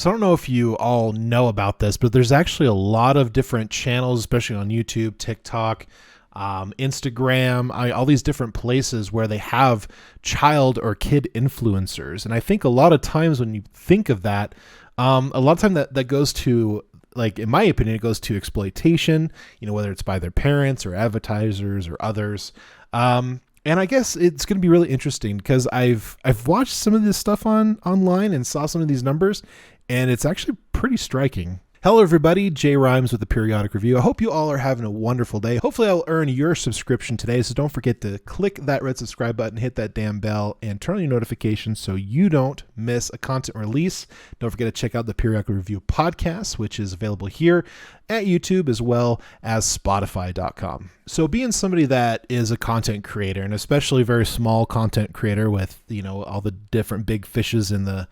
So I don't know if you all know about this, but there's actually a lot of different channels, especially on YouTube, TikTok, Instagram, all these different places where they have child or kid influencers. And I think a lot of times when you think of that, a lot of time that goes to, like, in my opinion, it goes to exploitation, whether it's by their parents or advertisers or others. And I guess it's going to be really interesting because I've watched some of this stuff online and saw some of these numbers, and it's actually pretty striking. Hello, everybody. Jay Rhymes with the Periodic Review. I hope you all are having a wonderful day. Hopefully, I'll earn your subscription today, so don't forget to click that red subscribe button, hit that damn bell, and turn on your notifications so you don't miss a content release. Don't forget to check out the Periodic Review podcast, which is available here at YouTube as well as Spotify.com. So being somebody that is a content creator, and especially a very small content creator with, all the different big fishes in the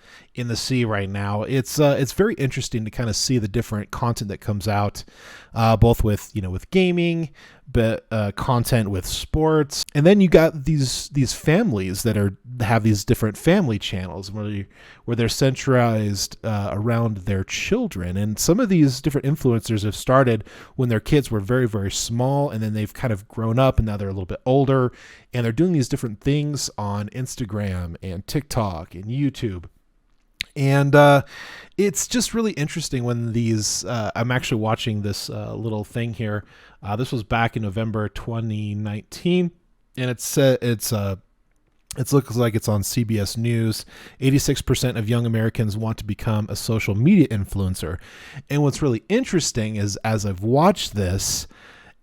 sea right now, it's very interesting to kind of see the different content that comes out, both with gaming, but content with sports, and then you got these families that have these different family channels where they're centralized around their children. And some of these different influencers have started when their kids were very, very small, and then they've kind of grown up, and now they're a little bit older, and they're doing these different things on Instagram and TikTok and YouTube. And it's just really interesting when these, I'm actually watching this little thing here. This was back in November 2019, and it looks like it's on CBS News. 86% of young Americans want to become a social media influencer. And what's really interesting is, as I've watched this,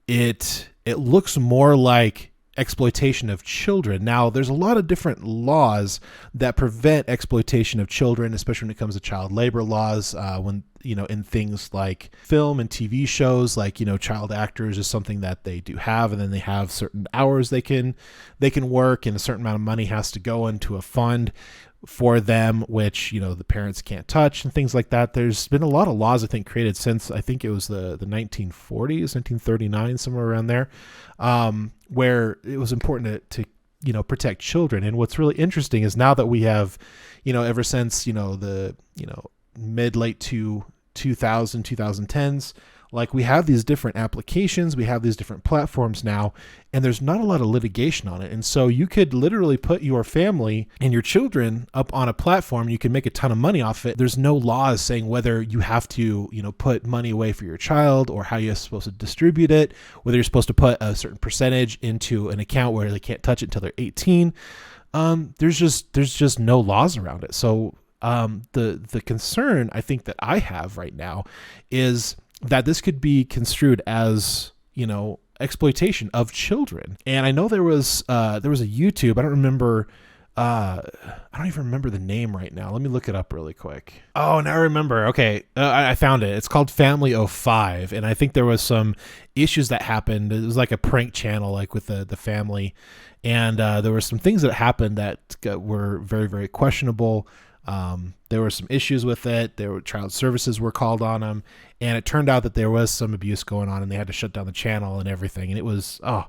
it looks more like exploitation of children. Now, there's a lot of different laws that prevent exploitation of children, especially when it comes to child labor laws, when in things like film and TV shows, like child actors is something that they do have, and then they have certain hours they can work, and a certain amount of money has to go into a fund for them, which the parents can't touch, and things like that. There's been a lot of laws, I think, created since, I think it was the 1940s, 1939, somewhere around there, where it was important to protect children. And what's really interesting is now that we have, ever since the mid-late 2010s, like, we have these different applications, we have these different platforms now, and there's not a lot of litigation on it. And so you could literally put your family and your children up on a platform, you can make a ton of money off it. There's no laws saying whether you have to, put money away for your child, or how you're supposed to distribute it, whether you're supposed to put a certain percentage into an account where they can't touch it until they're 18. There's just no laws around it. So the concern I think that I have right now is that this could be construed as, exploitation of children. And I know there was a YouTube, I don't even remember the name right now. Let me look it up really quick. Oh, now I remember. Okay. I found it. It's called Family 05. And I think there was some issues that happened. It was like a prank channel, like with the family. And there were some things that happened that were very, very questionable. There were some issues with it. Child services were called on them, and it turned out that there was some abuse going on, and they had to shut down the channel and everything. And it was a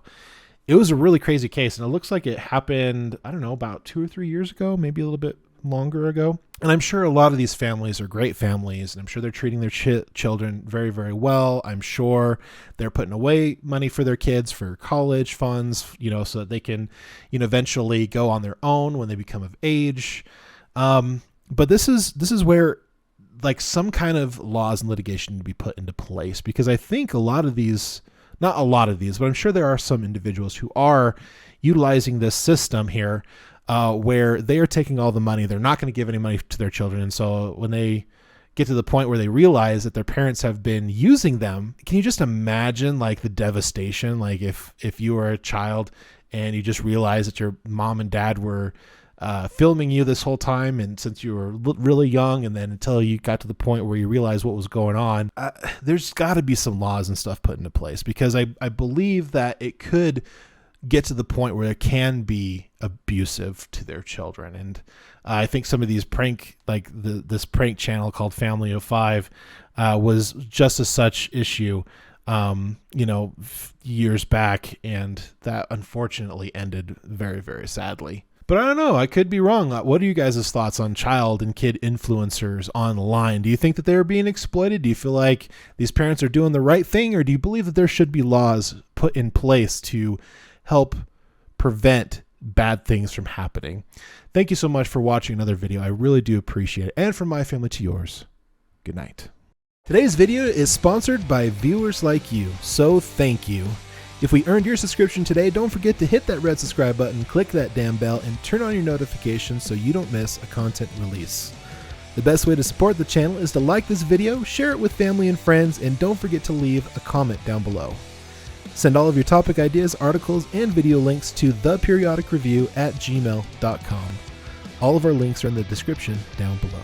really crazy case. And it looks like it happened, I don't know, about 2 or 3 years ago, maybe a little bit longer ago. And I'm sure a lot of these families are great families, and I'm sure they're treating their children very, very well. I'm sure they're putting away money for their kids for college funds, so that they can, eventually go on their own when they become of age. But this is where, like, some kind of laws and litigation need to be put into place, because I think not a lot of these, but I'm sure there are some individuals who are utilizing this system here, where they are taking all the money. They're not going to give any money to their children. And so when they get to the point where they realize that their parents have been using them, can you just imagine, like, the devastation? Like, if you were a child and you just realize that your mom and dad were filming you this whole time, and since you were really young, and then until you got to the point where you realized what was going on, there's got to be some laws and stuff put into place, because I believe that it could get to the point where it can be abusive to their children. And I think some of these this prank channel called Family 05 was just as such issue, years back, and that unfortunately ended very, very sadly. But I don't know. I could be wrong. What are you guys' thoughts on child and kid influencers online? Do you think that they're being exploited? Do you feel like these parents are doing the right thing? Or do you believe that there should be laws put in place to help prevent bad things from happening? Thank you so much for watching another video. I really do appreciate it. And from my family to yours, good night. Today's video is sponsored by viewers like you, so thank you. If we earned your subscription today, don't forget to hit that red subscribe button, click that damn bell, and turn on your notifications so you don't miss a content release. The best way to support the channel is to like this video, share it with family and friends, and don't forget to leave a comment down below. Send all of your topic ideas, articles, and video links to theperiodicreview@gmail.com. All of our links are in the description down below.